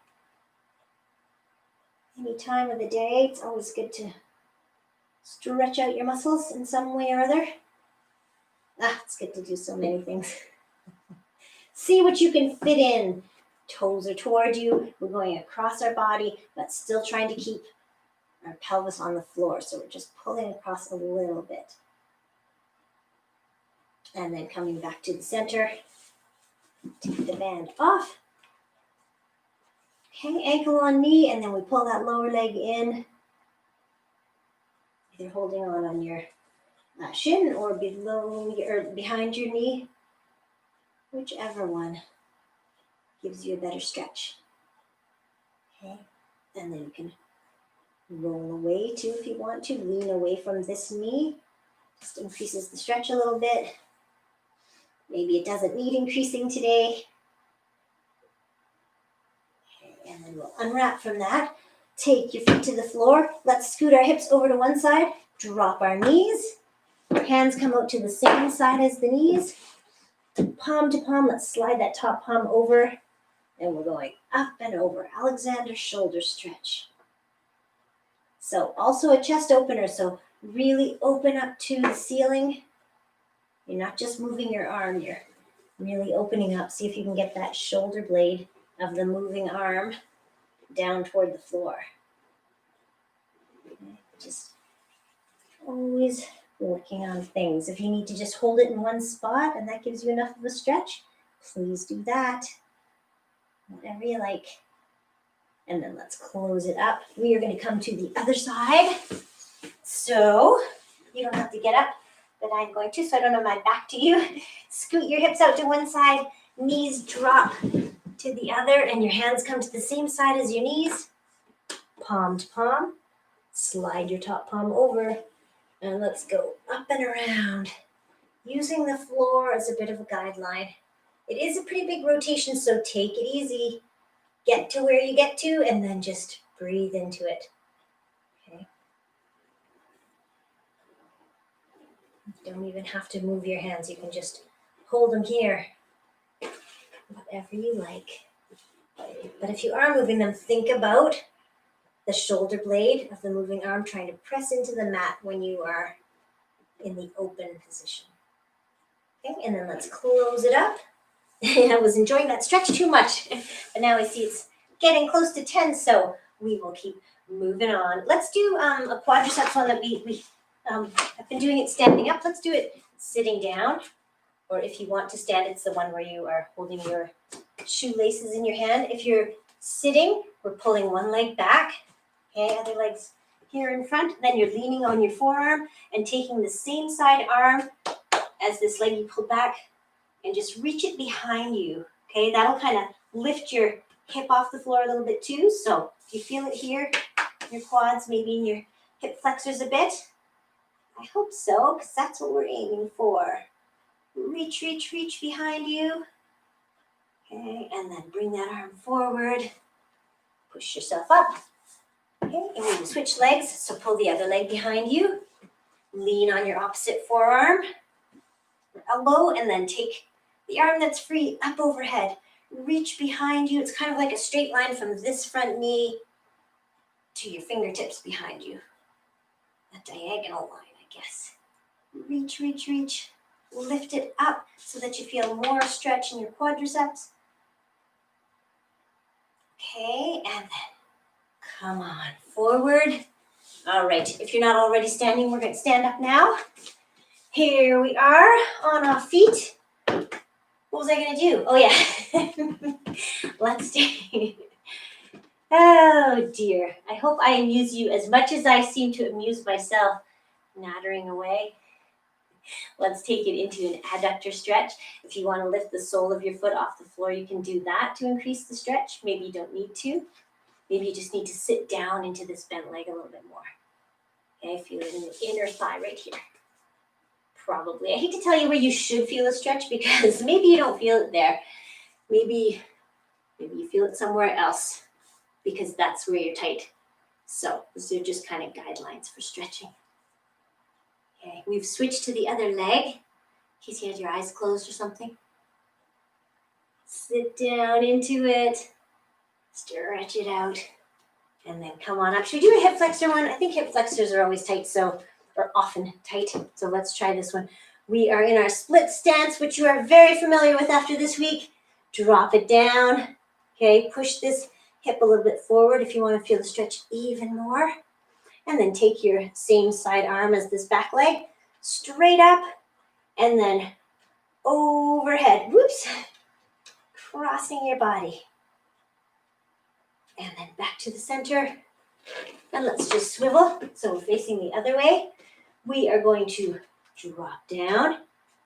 Speaker 1: Any time of the day, it's always good to stretch out your muscles in some way or other. It's good to do so many things. See what you can fit in. Toes are toward you. We're going across our body, but still trying to keep our pelvis on the floor. So we're just pulling across a little bit. And then coming back to the center. Take the band off. Okay, ankle on knee, and then we pull that lower leg in. Either holding on your shin or behind your knee, whichever one gives you a better stretch. Okay, and then you can roll away too if you want to. Lean away from this knee. Just increases the stretch a little bit. Maybe it doesn't need increasing today. Okay, and then we'll unwrap from that. Take your feet to the floor. Let's scoot our hips over to one side. Drop our knees. Hands come out to the same side as the knees. Palm to palm. Let's slide that top palm over. And we're going up and over. Alexander shoulder stretch. So also a chest opener. So really open up to the ceiling. You're not just moving your arm. You're really opening up. See if you can get that shoulder blade of the moving arm down toward the floor. Just always working on things. If you need to just hold it in one spot and that gives you enough of a stretch, please do that. Whatever you like. And then let's close it up. We are going to come to the other side. So you don't have to get up, but I'm going to, so I don't have my back to you. Scoot your hips out to one side, knees drop to the other, and your hands come to the same side as your knees. Palm to palm. Slide your top palm over, and let's go up and around, using the floor as a bit of a guideline. It is a pretty big rotation, so take it easy. Get to where you get to, and then just breathe into it. Okay. You don't even have to move your hands. You can just hold them here. Whatever you like. But if you are moving them, think about the shoulder blade of the moving arm trying to press into the mat when you are in the open position. Okay, and then let's close it up. I was enjoying that stretch too much, but now I see it's getting close to 10, so we will keep moving on. Let's do a quadriceps one that we I've been doing it standing up. Let's do it sitting down, or if you want to stand, it's the one where you are holding your shoelaces in your hand. If you're sitting, we're pulling one leg back, okay, other leg's here in front, then you're leaning on your forearm and taking the same side arm as this leg you pulled back, and just reach it behind you, okay? That'll kind of lift your hip off the floor a little bit too. So if you feel it here, your quads, maybe in your hip flexors a bit. I hope so, because that's what we're aiming for. Reach, reach, reach behind you. Okay, and then bring that arm forward. Push yourself up. Okay, and we switch legs, so pull the other leg behind you. Lean on your opposite forearm, or elbow, and then take the arm that's free up overhead. Reach behind you. It's kind of like a straight line from this front knee to your fingertips behind you. A diagonal line, I guess. Reach, reach, reach. Lift it up so that you feel more stretch in your quadriceps. Okay, and then come on forward. All right, if you're not already standing, we're going to stand up now. Here we are on our feet. What was I going to do? Oh, yeah. Let's do. Oh, dear. I hope I amuse you as much as I seem to amuse myself nattering away. Let's take it into an adductor stretch. If you want to lift the sole of your foot off the floor, you can do that to increase the stretch. Maybe you don't need to. Maybe you just need to sit down into this bent leg a little bit more. Okay, feel it in the inner thigh right here. Probably. I hate to tell you where you should feel a stretch because maybe you don't feel it there. Maybe you feel it somewhere else because that's where you're tight. So these are just kind of guidelines for stretching. Okay, we've switched to the other leg in case you had your eyes closed or something. Sit down into it, stretch it out, and then come on up. Should we do a hip flexor one? I think hip flexors are always tight, or often tight. So let's try this one. We are in our split stance, which you are very familiar with after this week. Drop it down. Okay, push this hip a little bit forward if you want to feel the stretch even more. And then take your same side arm as this back leg, straight up, and then overhead. Whoops. Crossing your body. And then back to the center. And let's just swivel. So we're facing the other way. We are going to drop down,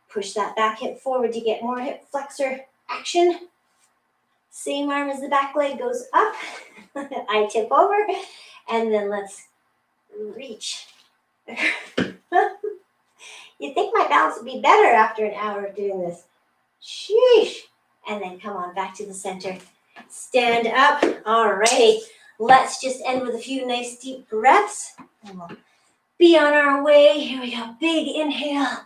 Speaker 1: push that back hip forward to get more hip flexor action. Same arm as the back leg goes up. I tip over, and then let's reach. You'd think my balance would be better after an hour of doing this. Sheesh. And then come on back to the center. Stand up. Alrighty. Let's just end with a few nice deep breaths. And we'll be on our way. Here we go. Big inhale.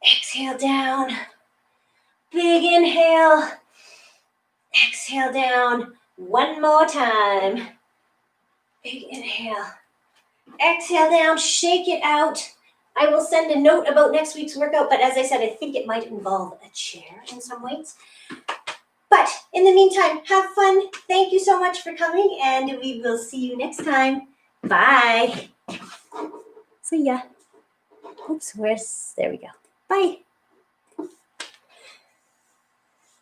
Speaker 1: Exhale down. Big inhale. Exhale down. One more time. Big inhale. Exhale down. Shake it out. I will send a note about next week's workout, but as I said, I think it might involve a chair in some weights. But in the meantime, have fun. Thank you so much for coming, and we will see you next time. Bye. See ya. Oops, there we go. Bye.